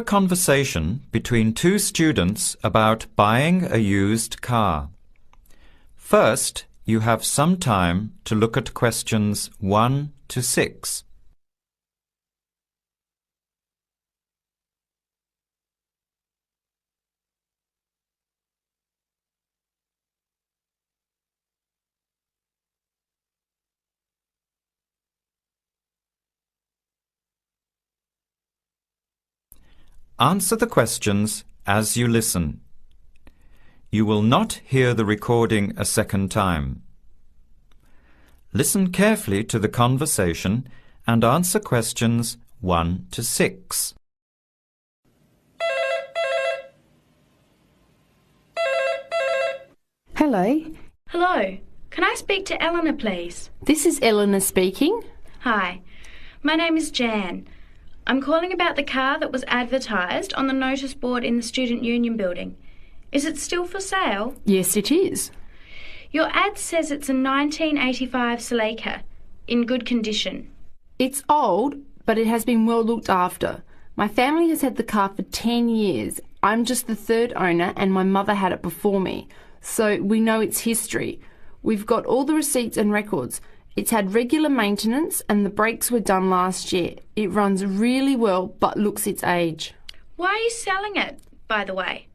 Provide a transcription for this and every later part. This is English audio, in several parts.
conversation between two students about buying a used car. First, you have some time to look at questions 1 to 6. Answer the questions as you listen. You will not hear the recording a second time. Listen carefully to the conversation and answer questions 1 to 6. Hello. Hello. Can I speak to Eleanor, please? This is Eleanor speaking. Hi. My name is Jan. I'm calling about the car that was advertised on the notice board in the Student Union building. Is it still for sale? Yes, it is. Your ad says it's a 1985 Celica, in good condition. It's old, but it has been well looked after. My family has had the car for 10 years. I'm just the third owner and my mother had it before me, so we know its history. We've got all the receipts and records. It's had regular maintenance and the brakes were done last year. It runs really well but looks its age. Why are you selling it, by the way?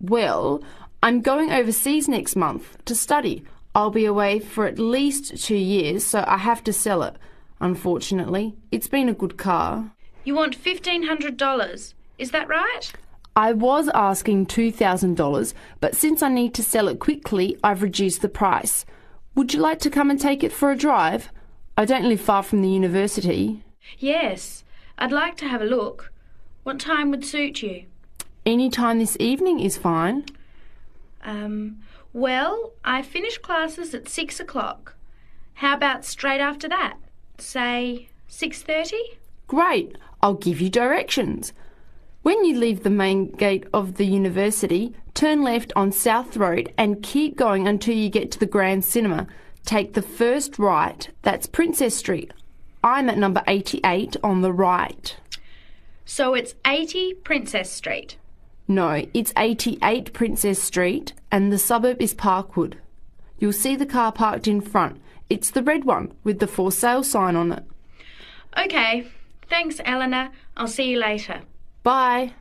Well, I'm going overseas next month to study. I'll be away for at least 2 years, so I have to sell it. Unfortunately, it's been a good car. You want $1,500, is that right? I was asking $2,000, but since I need to sell it quickly, I've reduced the price. Would you like to come and take it for a drive? I don't live far from the university. Yes, I'd like to have a look. What time would suit you? Any time this evening is fine. Well, I finish classes at 6 o'clock. How about straight after that? Say 6:30? Great, I'll give you directions. When you leave the main gate of the university, turn left on South Road and keep going until you get to the Grand Cinema. Take the first right, that's Princess Street. I'm at number 88 on the right. So it's 80 Princess Street? No, it's 88 Princess Street and the suburb is Parkwood. You'll see the car parked in front. It's the red one with the for sale sign on it. OK, thanks Eleanor. I'll see you later. Bye.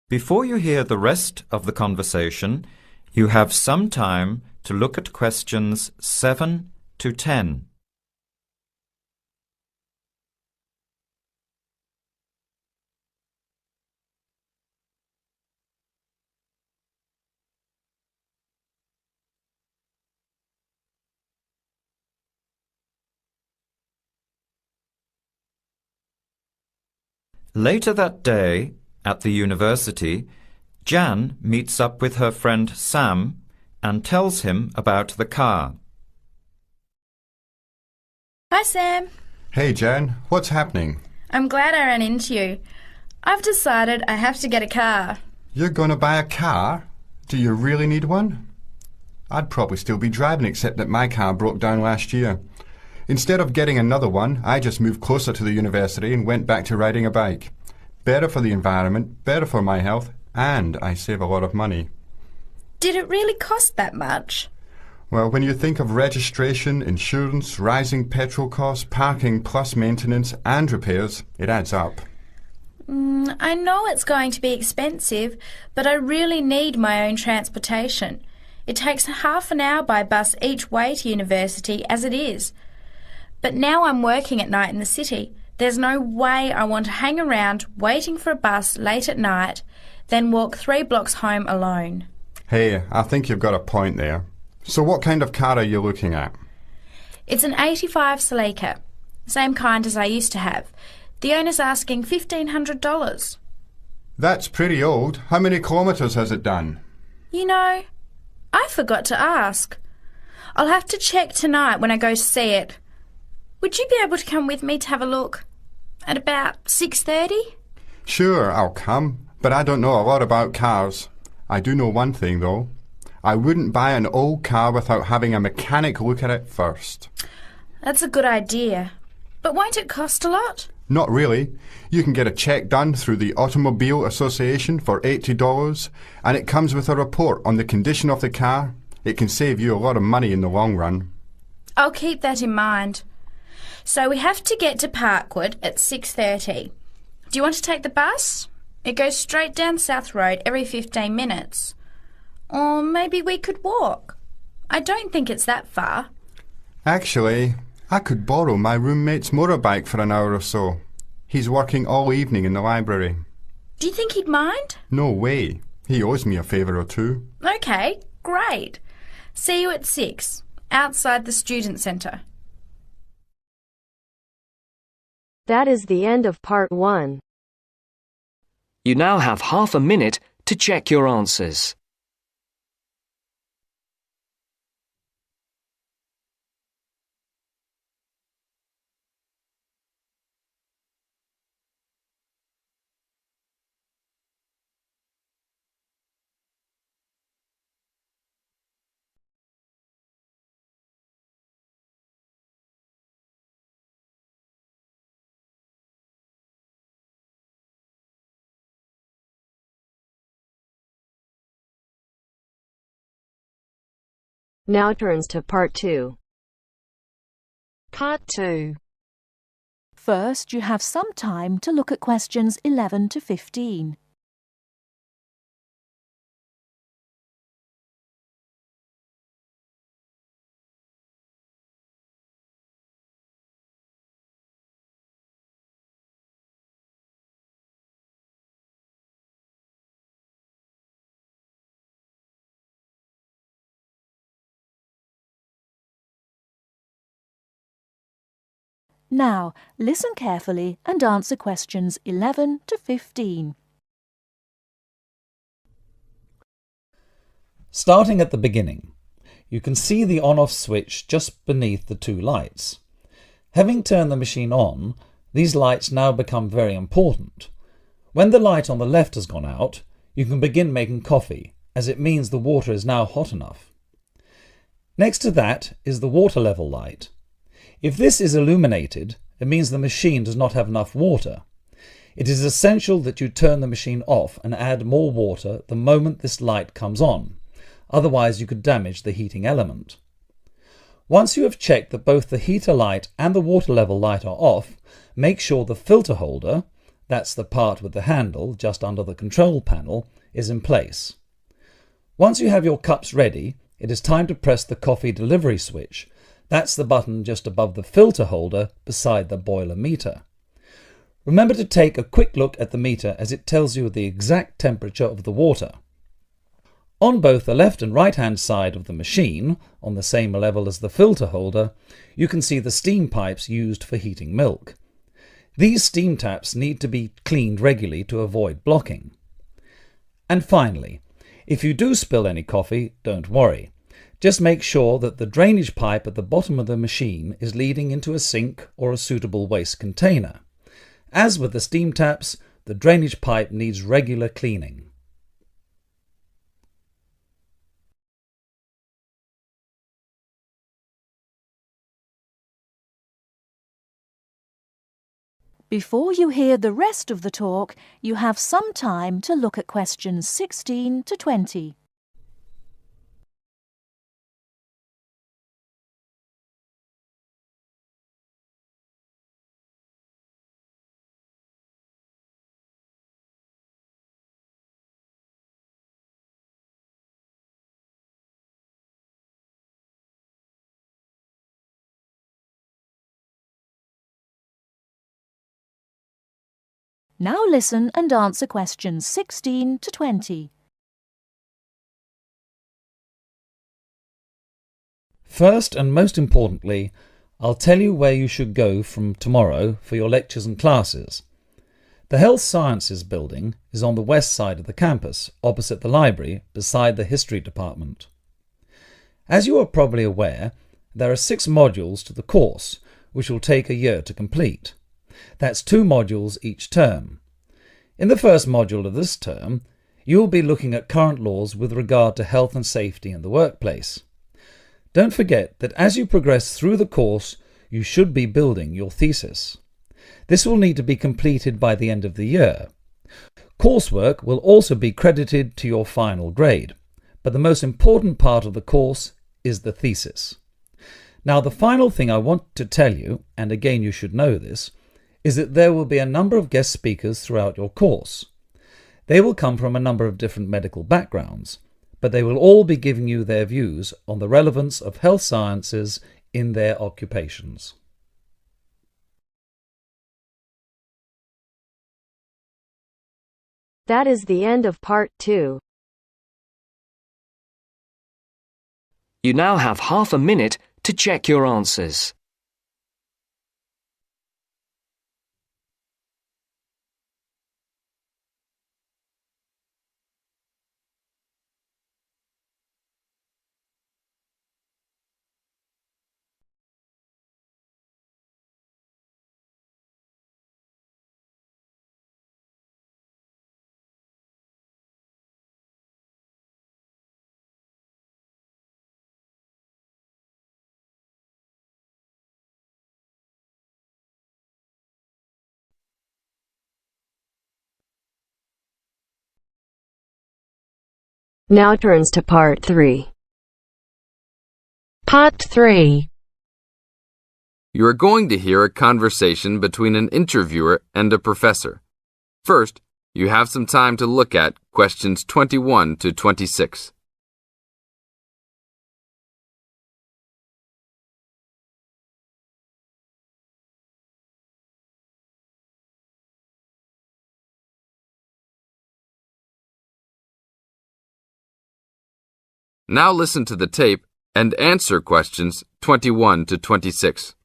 Before you hear the rest of the conversation, you have some time to look at questions 7 to 10. Later that day, at the university, Jan meets up with her friend Sam and tells him about the car. Hi, Sam. Hey, Jan. What's happening? I'm glad I ran into you. I've decided I have to get a car. You're going to buy a car? Do you really need one? I'd probably still be driving, except that my car broke down last year. Instead of getting another one, I just moved closer to the university and went back to riding a bike. Better for the environment, better for my health, and I save a lot of money. Did it really cost that much? Well, when you think of registration, insurance, rising petrol costs, parking plus maintenance and repairs, it adds up. I know it's going to be expensive, but I really need my own transportation. It takes half an hour by bus each way to university as it is. But now I'm working at night in the city. There's no way I want to hang around waiting for a bus late at night, then walk 3 blocks home alone. Hey, I think you've got a point there. So what kind of car are you looking at? It's an 85 Celica, same kind as I used to have. The owner's asking $1,500. That's pretty old. How many kilometres has it done? You know, I forgot to ask. I'll have to check tonight when I go to see it. Would you be able to come with me to have a look? At about 6:30? Sure, I'll come, but I don't know a lot about cars. I do know one thing, though. I wouldn't buy an old car without having a mechanic look at it first. That's a good idea. But won't it cost a lot? Not really. You can get a check done through the Automobile Association for $80, and it comes with a report on the condition of the car. It can save you a lot of money in the long run. I'll keep that in mind. So we have to get to Parkwood at 6:30. Do you want to take the bus? It goes straight down South Road every 15 minutes. Or maybe we could walk. I don't think it's that far. Actually, I could borrow my roommate's motorbike for an hour or so. He's working all evening in the library. Do you think he'd mind? No way. He owes me a favour or two. Okay, great. See you at 6, outside the student centre. That is the end of part 1. You now have half a minute to check your answers. Now turns to part 2. Part 2. First, you have some time to look at questions 11 to 15. Now, listen carefully and answer questions 11 to 15. Starting at the beginning, you can see the on-off switch just beneath the two lights. Having turned the machine on, these lights now become very important. When the light on the left has gone out, you can begin making coffee, as it means the water is now hot enough. Next to that is the water level light. If this is illuminated, it means the machine does not have enough water. It is essential that you turn the machine off and add more water the moment this light comes on. Otherwise you could damage the heating element. Once you have checked that both the heater light and the water level light are off, make sure the filter holder, that's the part with the handle just under the control panel, is in place. Once you have your cups ready, it is time to press the coffee delivery switch. That's the button just above the filter holder beside the boiler meter. Remember to take a quick look at the meter as it tells you the exact temperature of the water. On both the left and right hand side of the machine, on the same level as the filter holder, you can see the steam pipes used for heating milk. These steam taps need to be cleaned regularly to avoid blocking. And finally, if you do spill any coffee, don't worry. Just make sure that the drainage pipe at the bottom of the machine is leading into a sink or a suitable waste container. As with the steam taps, the drainage pipe needs regular cleaning. Before you hear the rest of the talk, you have some time to look at questions 16 to 20. Now listen and answer questions 16 to 20. First and most importantly, I'll tell you where you should go from tomorrow for your lectures and classes. The Health Sciences building is on the west side of the campus, opposite the library, beside the History department. As you are probably aware, there are 6 modules to the course, which will take a year to complete. That's 2 modules each term. In the first module of this term, you will be looking at current laws with regard to health and safety in the workplace. Don't forget that as you progress through the course, you should be building your thesis. This will need to be completed by the end of the year. Coursework will also be credited to your final grade, but the most important part of the course is the thesis. Now, the final thing I want to tell you, and again you should know this, is that there will be a number of guest speakers throughout your course. They will come from a number of different medical backgrounds, but they will all be giving you their views on the relevance of health sciences in their occupations. That is the end of part 2. You now have half a minute to check your answers. Now turns to part 3. Part 3. You are going to hear a conversation between an interviewer and a professor. First, you have some time to look at questions 21 to 26. Now listen to the tape and answer questions 21 to 26.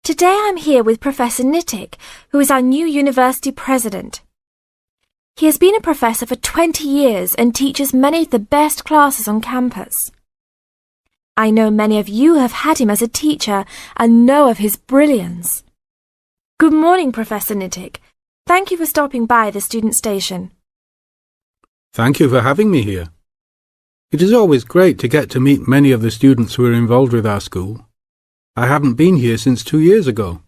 Today I'm here with Professor Nittick, who is our new university president. He has been a professor for 20 years and teaches many of the best classes on campus. I know many of you have had him as a teacher and know of his brilliance. Good morning, Professor Nittick. Thank you for stopping by the student station. Thank you for having me here. It is always great to get to meet many of the students who are involved with our school. I haven't been here since 2 years ago.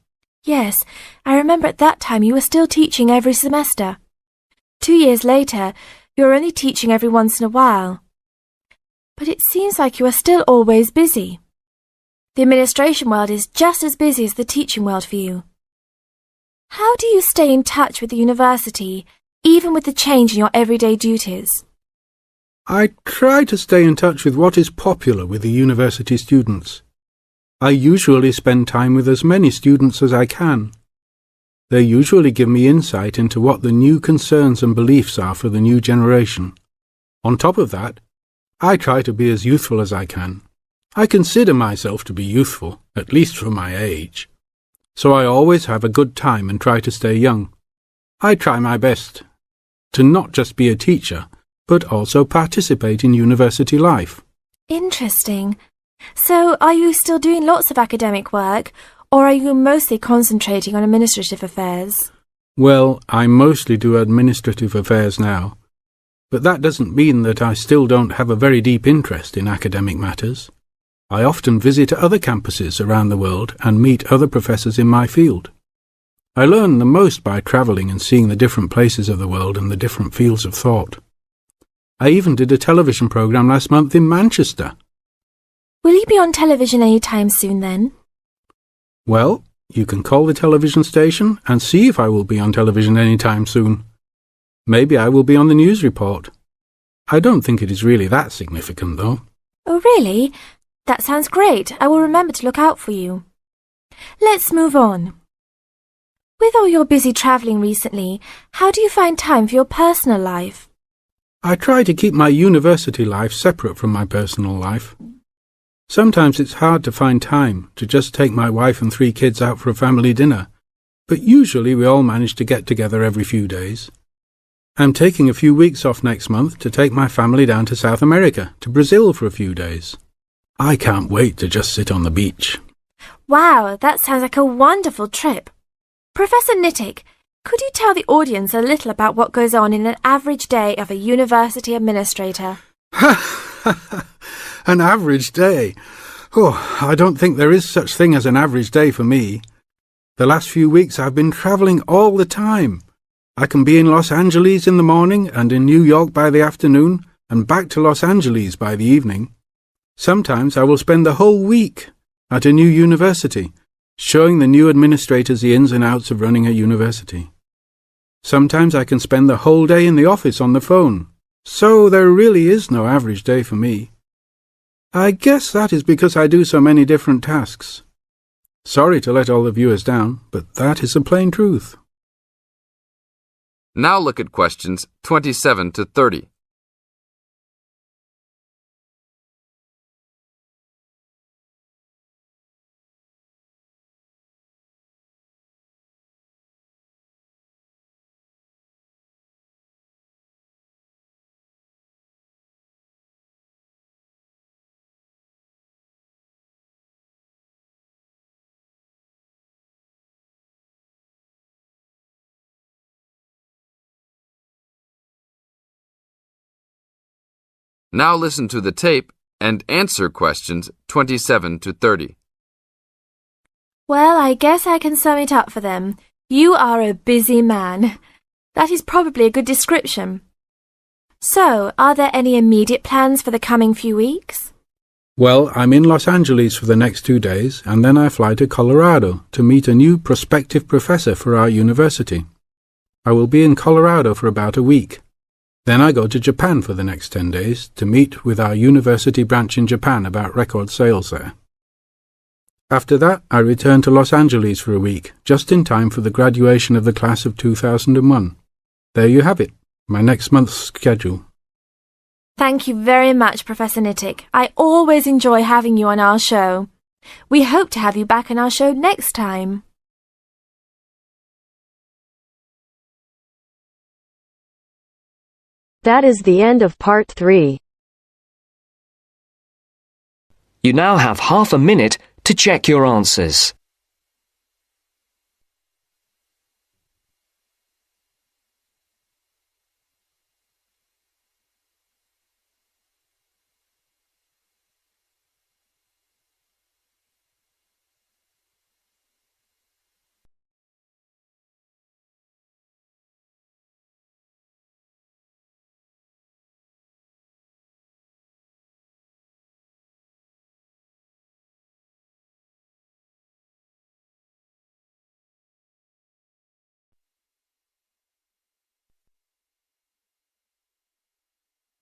Yes, I remember at that time you were still teaching every semester. 2 years later, you are only teaching every once in a while. But it seems like you are still always busy. The administration world is just as busy as the teaching world for you. How do you stay in touch with the university, even with the change in your everyday duties? I try to stay in touch with what is popular with the university students. I usually spend time with as many students as I can. They usually give me insight into what the new concerns and beliefs are for the new generation. On top of that, I try to be as youthful as I can. I consider myself to be youthful, at least for my age. So I always have a good time and try to stay young. I try my best to not just be a teacher, but also participate in university life. Interesting. So, are you still doing lots of academic work, or are you mostly concentrating on administrative affairs? Well, I mostly do administrative affairs now, but that doesn't mean that I still don't have a very deep interest in academic matters. I often visit other campuses around the world and meet other professors in my field. I learn the most by travelling and seeing the different places of the world and the different fields of thought. I even did a television programme last month in Manchester. Will you be on television any time soon then? Well, you can call the television station and see if I will be on television any time soon. Maybe I will be on the news report. I don't think it is really that significant, though. Oh, really? That sounds great. I will remember to look out for you. Let's move on. With all your busy travelling recently, how do you find time for your personal life? I try to keep my university life separate from my personal life. Sometimes it's hard to find time to just take my wife and 3 kids out for a family dinner, but usually we all manage to get together every few days. I'm taking a few weeks off next month to take my family down to South America, to Brazil for a few days. I can't wait to just sit on the beach. Wow, that sounds like a wonderful trip. Professor Nittick, could you tell the audience a little about what goes on in an average day of a university administrator? An average day? Oh, I don't think there is such thing as an average day for me. The last few weeks I've been travelling all the time. I can be in Los Angeles in the morning and in New York by the afternoon and back to Los Angeles by the evening. Sometimes I will spend the whole week at a new university, showing the new administrators the ins and outs of running a university. Sometimes I can spend the whole day in the office on the phone, so there really is no average day for me. I guess that is because I do so many different tasks. Sorry to let all the viewers down, but that is the plain truth. Now look at questions 27 to 30. Now listen to the tape and answer questions 27 to 30. Well, I guess I can sum it up for them. You are a busy man. That is probably a good description. So, are there any immediate plans for the coming few weeks? Well, I'm in Los Angeles for the next 2 days, and then I fly to Colorado to meet a new prospective professor for our university. I will be in Colorado for about a week. Then I go to Japan for the next 10 days to meet with our university branch in Japan about record sales there. After that, I return to Los Angeles for a week, just in time for the graduation of the class of 2001. There you have it, my next month's schedule. Thank you very much, Professor Nittick. I always enjoy having you on our show. We hope to have you back on our show next time. That is the end of part 3. You now have half a minute to check your answers.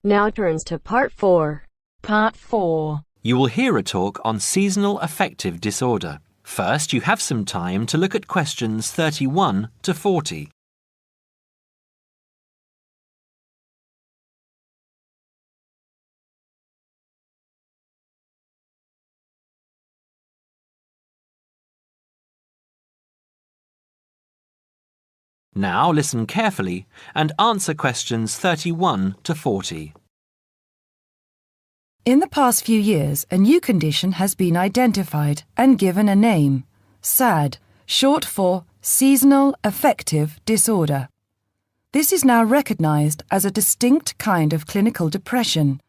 Now turns to part 4. Part 4. You will hear a talk on seasonal affective disorder. First, you have some time to look at questions 31 to 40. Now listen carefully and answer questions 31 to 40. In the past few years, a new condition has been identified and given a name, SAD, short for Seasonal Affective Disorder. This is now recognized as a distinct kind of clinical depression,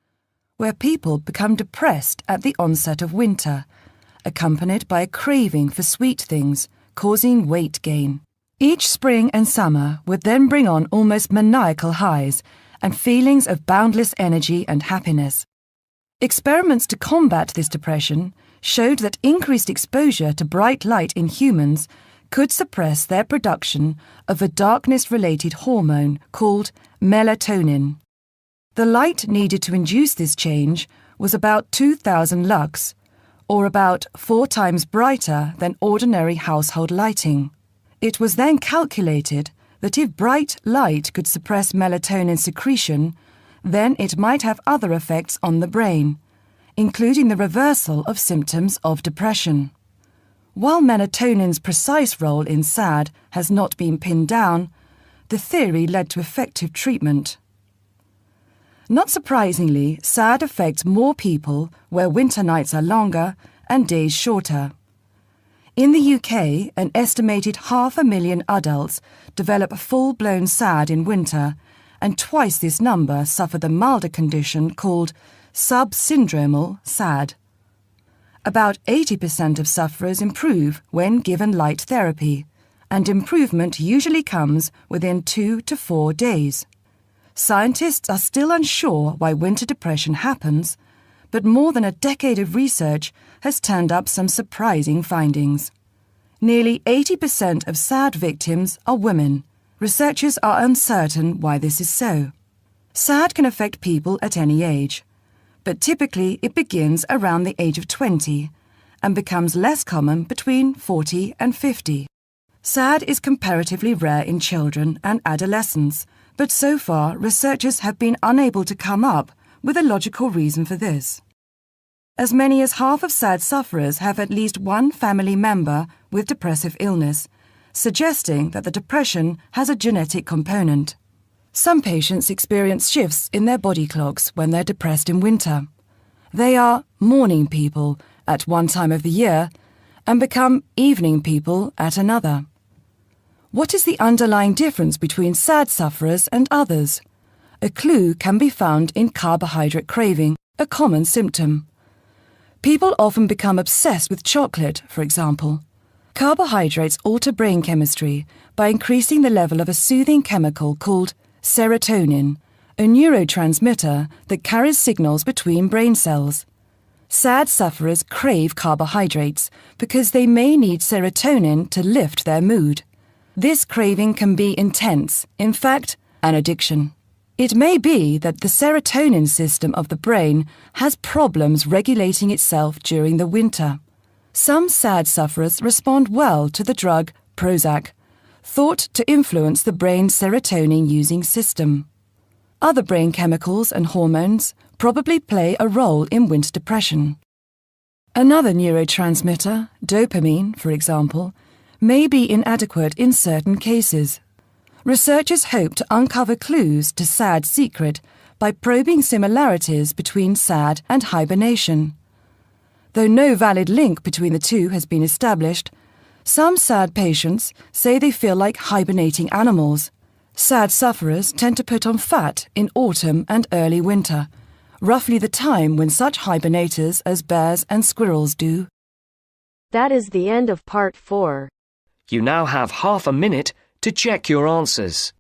where people become depressed at the onset of winter, accompanied by a craving for sweet things, causing weight gain. Each spring and summer would then bring on almost maniacal highs and feelings of boundless energy and happiness. Experiments to combat this depression showed that increased exposure to bright light in humans could suppress their production of a darkness-related hormone called melatonin. The light needed to induce this change was about 2,000 lux, or about 4 times brighter than ordinary household lighting. It was then calculated that if bright light could suppress melatonin secretion, then it might have other effects on the brain, including the reversal of symptoms of depression. While melatonin's precise role in SAD has not been pinned down, the theory led to effective treatment. Not surprisingly, SAD affects more people where winter nights are longer and days shorter. In the UK, an estimated 500,000 adults develop full-blown SAD in winter, and twice this number suffer the milder condition called subsyndromal SAD. About 80% of sufferers improve when given light therapy, and improvement usually comes within 2 to 4 days. Scientists are still unsure why winter depression happens, but more than a decade of research has turned up some surprising findings. Nearly 80% of SAD victims are women. Researchers are uncertain why this is so. SAD can affect people at any age, but typically it begins around the age of 20 and becomes less common between 40 and 50. SAD is comparatively rare in children and adolescents, but so far researchers have been unable to come up with a logical reason for this. As many as half of SAD sufferers have at least one family member with depressive illness, suggesting that the depression has a genetic component. Some patients experience shifts in their body clocks when they're depressed in winter. They are morning people at one time of the year and become evening people at another. What is the underlying difference between SAD sufferers and others? A clue can be found in carbohydrate craving, a common symptom. People often become obsessed with chocolate, for example. Carbohydrates alter brain chemistry by increasing the level of a soothing chemical called serotonin, a neurotransmitter that carries signals between brain cells. SAD sufferers crave carbohydrates because they may need serotonin to lift their mood. This craving can be intense, in fact, an addiction. It may be that the serotonin system of the brain has problems regulating itself during the winter. Some SAD sufferers respond well to the drug Prozac, thought to influence the brain's serotonin-using system. Other brain chemicals and hormones probably play a role in winter depression. Another neurotransmitter, dopamine, for example, may be inadequate in certain cases. Researchers hope to uncover clues to SAD's secret by probing similarities between SAD and hibernation. Though no valid link between the two has been established, some SAD patients say they feel like hibernating animals. SAD sufferers tend to put on fat in autumn and early winter, roughly the time when such hibernators as bears and squirrels do. That is the end of part 4. You now have half a minute to check your answers.